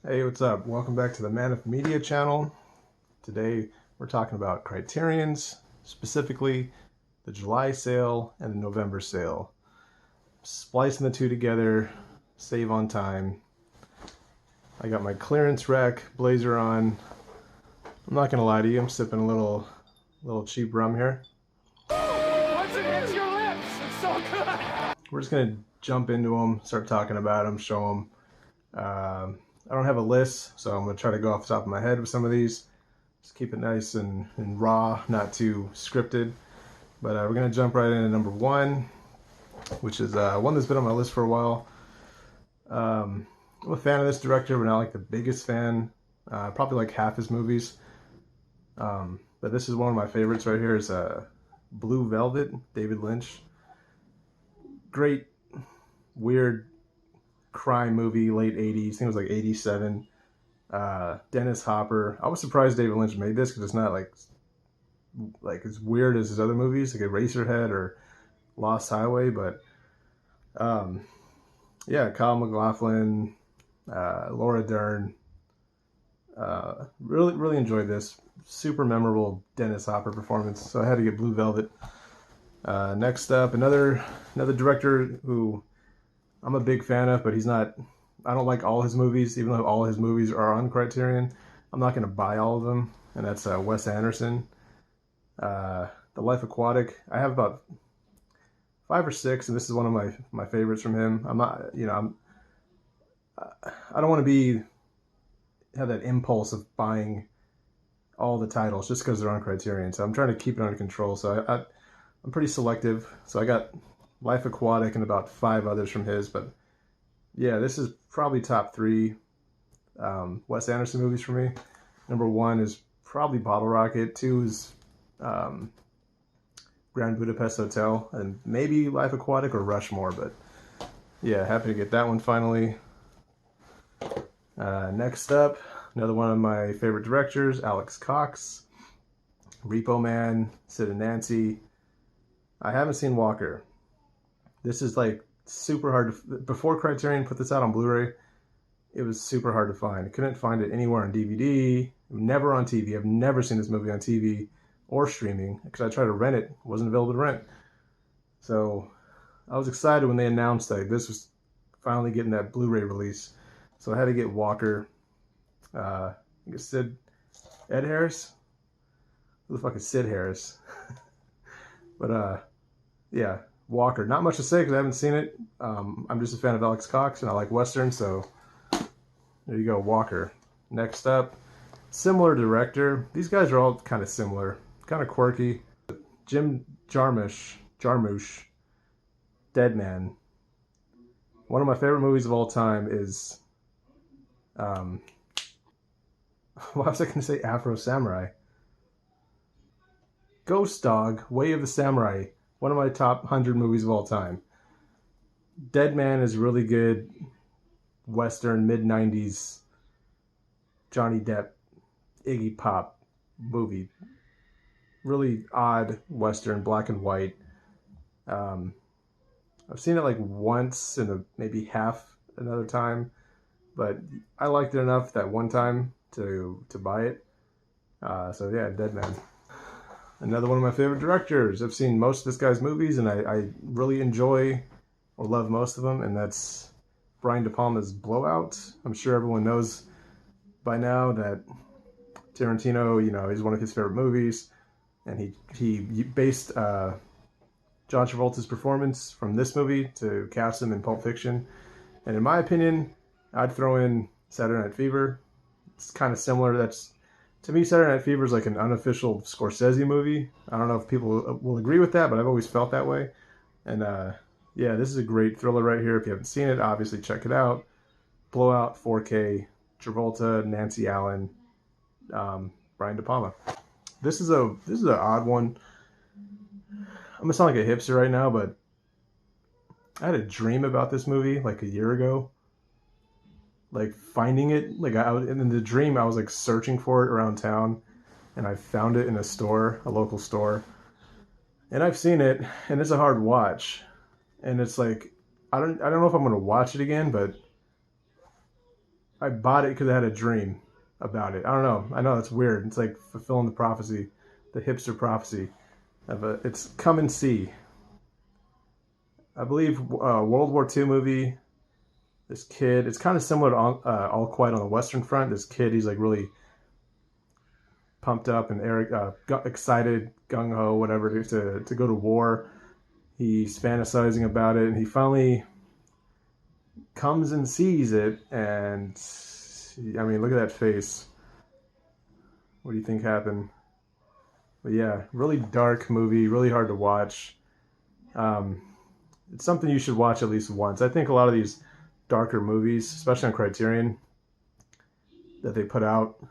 Hey, what's up? Welcome back to the Man of Media channel. Today we're talking about Criterions, specifically the July sale and the November sale. Splicing the two together, save on time. I got my clearance rack blazer on. I'm not gonna lie to you, I'm sipping a little cheap rum here. Once it hits your lips, it's so good. We're just gonna jump into them, start talking about them, show them. I don't have a list, so I'm going to try to go off the top of my head with some of these. Just keep it nice and raw, not too scripted. But we're going to jump right into number one, which is one that's been on my list for a while. I'm a fan of this director, but not like the biggest fan. Probably like half his movies. But this is one of my favorites right here. Is Blue Velvet, David Lynch. Great, weird crime movie, late 80s. I think it was like 87. Dennis Hopper. I was surprised David Lynch made this because it's not like as weird as his other movies, like Eraserhead or Lost Highway. But yeah, Kyle MacLachlan, Laura Dern. Really enjoyed this. Super memorable Dennis Hopper performance. So I had to get Blue Velvet. Next up, another director who I'm a big fan of, but I don't like all his movies, even though all his movies are on Criterion. I'm not going to buy all of them, and that's Wes Anderson. The Life Aquatic. I have about 5 or 6, and this is one of my favorites from him. I'm not, I don't want to have that impulse of buying all the titles just because they're on Criterion. So I'm trying to keep it under control. So I'm pretty selective. So I got Life Aquatic and about 5 others from his, but yeah, this is probably top 3 Wes Anderson movies for me. Number 1 is probably Bottle Rocket. 2 is Grand Budapest Hotel, and maybe Life Aquatic or Rushmore, but yeah, happy to get that one finally. Next up, another one of my favorite directors, Alex Cox. Repo Man, Sid and Nancy. I haven't seen Walker. This is like super hard to, before Criterion put this out on Blu-ray, it was super hard to find. I couldn't find it anywhere on DVD, never on TV. I've never seen this movie on TV or streaming because I tried to rent it. It wasn't available to rent. So I was excited when they announced that this was finally getting that Blu-ray release. So I had to get Walker. I guess Ed Harris? Who the fuck is Sid Harris? But yeah, Walker. Not much to say because I haven't seen it. I'm just a fan of Alex Cox and I like Western, so there you go, Walker. Next up, similar director. These guys are all kind of similar, kind of quirky. Jim Jarmusch, Dead Man. One of my favorite movies of all time is, what was I going to say? Afro Samurai. Ghost Dog, Way of the Samurai. One of my top 100 movies of all time. Dead Man is really good. Western, mid-90s, Johnny Depp, Iggy Pop movie. Really odd Western, black and white. I've seen it like once and maybe half another time. But I liked it enough that one time to buy it. So yeah, Dead Man. Another one of my favorite directors. I've seen most of this guy's movies, and I really enjoy or love most of them, and that's Brian De Palma's Blowout. I'm sure everyone knows by now that Tarantino, is one of his favorite movies, and he based John Travolta's performance from this movie to cast him in Pulp Fiction. And in my opinion, I'd throw in Saturday Night Fever. It's kind of similar. To me, Saturday Night Fever is like an unofficial Scorsese movie. I don't know if people will agree with that, but I've always felt that way. And yeah, this is a great thriller right here. If you haven't seen it, obviously check it out. Blowout, 4K, Travolta, Nancy Allen, Brian De Palma. This is an odd one. I'm gonna sound like a hipster right now, but I had a dream about this movie like a year ago. Like finding it, like in the dream I was like searching for it around town, and I found it in a local store, and I've seen it, and it's a hard watch, and it's like I don't know if I'm gonna watch it again, but I bought it because I had a dream about it. I don't know. I know that's weird. It's like fulfilling the prophecy, the hipster prophecy of a. It's Come and See. I believe World War II movie. This kid. It's kind of similar to All Quiet on the Western Front. This kid, he's like really pumped up and excited, gung ho, whatever, to go to war. He's fantasizing about it, and he finally comes and sees it. And I mean, look at that face. What do you think happened? But yeah, really dark movie, really hard to watch. Um, it's something you should watch at least once. I think a lot of these darker movies, especially on Criterion, that they put out,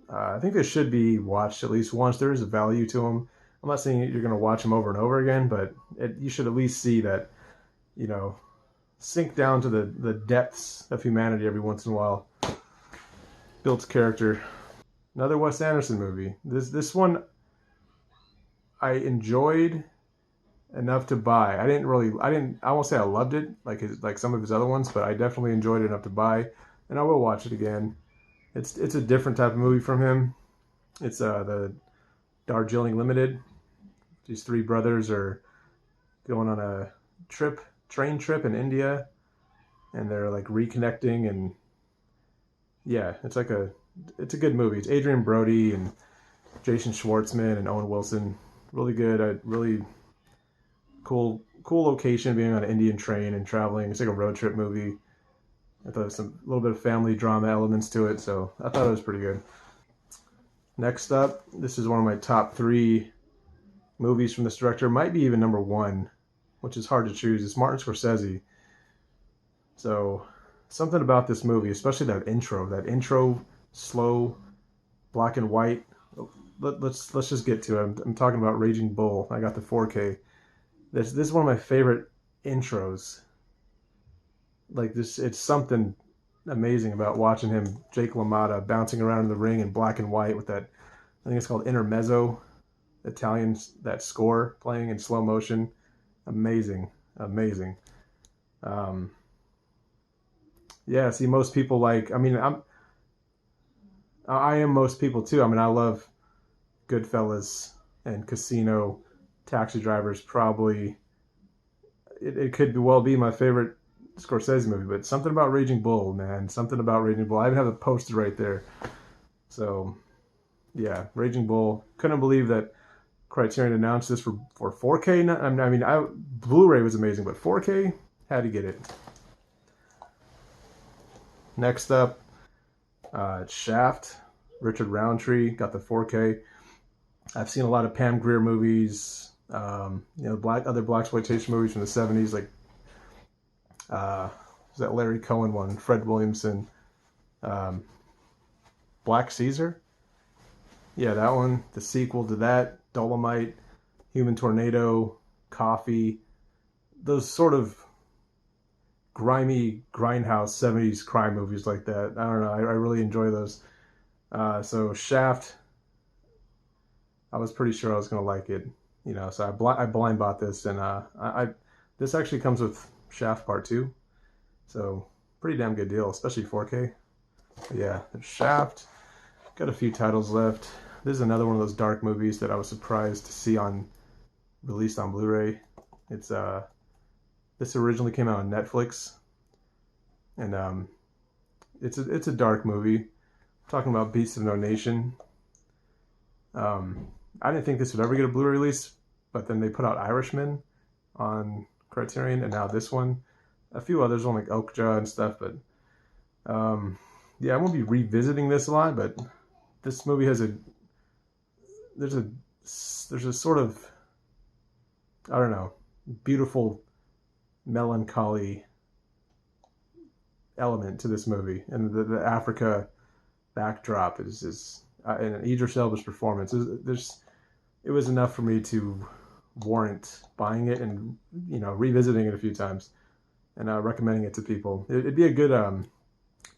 I think they should be watched at least once. There is a value to them. I'm not saying you're going to watch them over and over again, but you should at least see that, you know, sink down to the depths of humanity every once in a while. Builds character. Another Wes Anderson movie. This one I enjoyed enough to buy. I won't say I loved it like some of his other ones, but I definitely enjoyed it enough to buy, and I will watch it again. It's a different type of movie from him. It's the Darjeeling Limited. These three brothers are going on a train trip in India, and they're like reconnecting, and yeah, it's a good movie. It's Adrian Brody and Jason Schwartzman and Owen Wilson. Really good. Really cool location, being on an Indian train and traveling. It's like a road trip movie. I thought there was a little bit of family drama elements to it, so I thought it was pretty good. Next up, this is one of my top 3 movies from this director. Might be even number 1, which is hard to choose. It's Martin Scorsese. So something about this movie, especially that intro, slow, black and white. Let's just get to it. I'm talking about Raging Bull. I got the 4K. This is one of my favorite intros. Like this, it's something amazing about watching him, Jake LaMotta, bouncing around in the ring in black and white with that. I think it's called intermezzo, Italian, that score playing in slow motion. Amazing, amazing. Um, yeah, see, most people like. I mean, I am most people too. I mean, I love Goodfellas and Casino, Taxi Drivers. Probably, it could well be my favorite Scorsese movie, but something about Raging Bull, man. Something about Raging Bull. I even have a poster right there. So, yeah, Raging Bull. Couldn't believe that Criterion announced this for 4K. I mean, Blu-ray was amazing, but 4K, had to get it. Next up, Shaft. Richard Roundtree got the 4K. I've seen a lot of Pam Grier movies. Other blaxploitation movies from the 70s, like was that Larry Cohen one, Fred Williamson, Black Caesar. Yeah, that one. The sequel to that, Dolomite, Human Tornado, Coffee. Those sort of grimy grindhouse 70s crime movies like that. I don't know. I really enjoy those. So Shaft, I was pretty sure I was gonna like it. So I blind bought this, and this actually comes with Shaft Part 2, so pretty damn good deal, especially 4K. But yeah, there's Shaft. Got a few titles left. This is another one of those dark movies that I was surprised to see released on Blu-ray. It's this originally came out on Netflix, and it's a dark movie. I'm talking about Beasts of No Nation. I didn't think this would ever get a Blu-ray release, but then they put out Irishman on Criterion, and now this one. A few others on like Oakja and stuff, but yeah, I won't be revisiting this a lot. But this movie has there's a sort of, I don't know, beautiful melancholy element to this movie, and the Africa backdrop is and Idris Elba's performance it was enough for me to warrant buying it and revisiting it a few times and recommending it to people. It'd be a good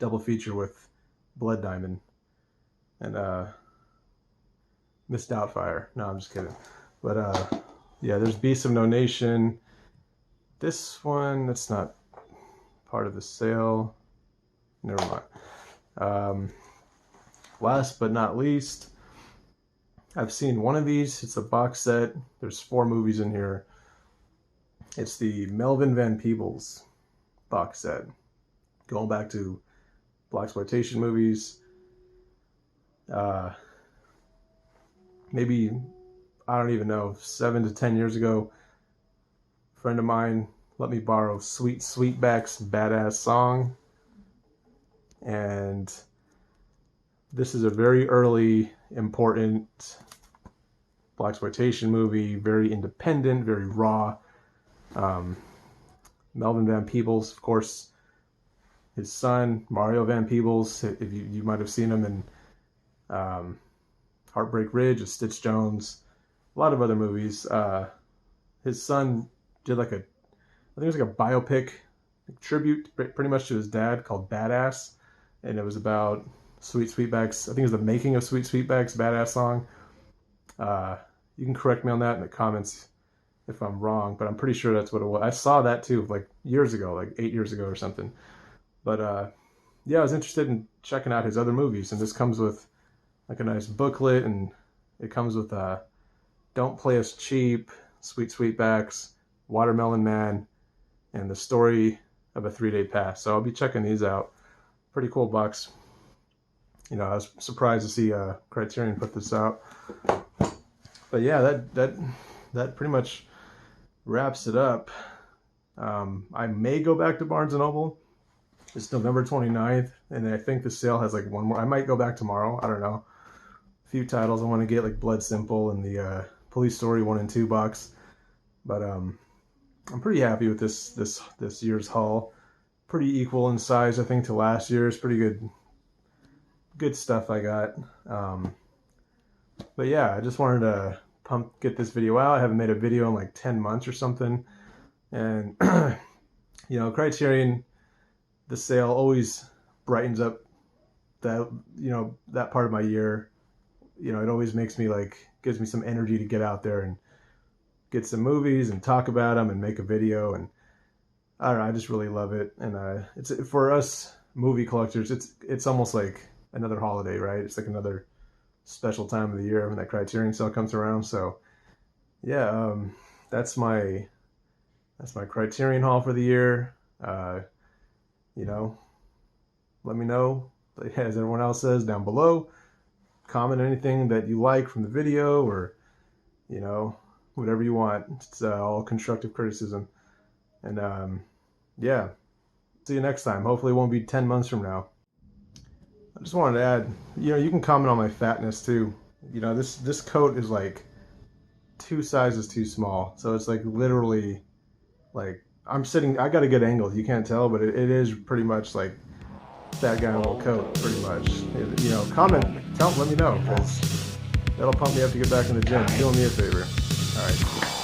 double feature with Blood Diamond and Miss Doubtfire. No, I'm just kidding. But yeah, there's Beasts of No Nation. This one, that's not part of the sale. Never mind. Last but not least, I've seen one of these. It's a box set. There's 4 movies in here. It's the Melvin Van Peebles box set. Going back to blaxploitation movies. Maybe, I don't even know, 7 to 10 years ago, a friend of mine let me borrow Sweet Sweetback's Badass Song. And this is a very early, important blaxploitation movie, very independent, very raw. Melvin Van Peebles, of course, his son, Mario Van Peebles, if you might have seen him in Heartbreak Ridge, Stitch Jones, a lot of other movies. His son did like I think it was like a biopic tribute pretty much to his dad called Badass. And it was about Sweet Sweetback's, I think it was the making of Sweet Sweetback's Badass Song. You can correct me on that in the comments if I'm wrong, but I'm pretty sure that's what it was. I saw that too, like years ago, like 8 years ago or something. But yeah, I was interested in checking out his other movies, and this comes with like a nice booklet, and it comes with Don't Play Us Cheap, Sweet Sweetbacks, Watermelon Man, and the story of a 3-day pass. So I'll be checking these out. Pretty cool box. You know, I was surprised to see Criterion put this out. But yeah, that pretty much wraps it up. I may go back to Barnes & Noble. It's November 29th, and I think the sale has like one more. I might go back tomorrow. I don't know. A few titles I want to get, like Blood Simple and the Police Story 1 and 2 box. But I'm pretty happy with this year's haul. Pretty equal in size, I think, to last year's. Pretty good stuff I got. But yeah, I just wanted to get this video out. I haven't made a video in like 10 months or something. And, you know, Criterion, the sale always brightens up that, you know, that part of my year. You know, it always makes me like, gives me some energy to get out there and get some movies and talk about them and make a video. And I don't know, I just really love it. And it's, for us movie collectors, it's almost like another holiday, right? It's like another special time of the year when that Criterion sale comes around. So yeah, that's my Criterion haul for the year. You know, let me know, as everyone else says, down below. Comment anything that you like from the video, or, you know, whatever you want. It's all constructive criticism. And yeah, see you next time. Hopefully it won't be 10 months from now. I just wanted to add, you know, you can comment on my fatness too. You know, this coat is like 2 sizes too small. So it's like literally like, I'm sitting, I got a good angle, you can't tell, but it is pretty much like that guy in a little coat, pretty much. You know, comment, let me know, because that'll pump me up to get back in the gym. Doing me a favor. All right.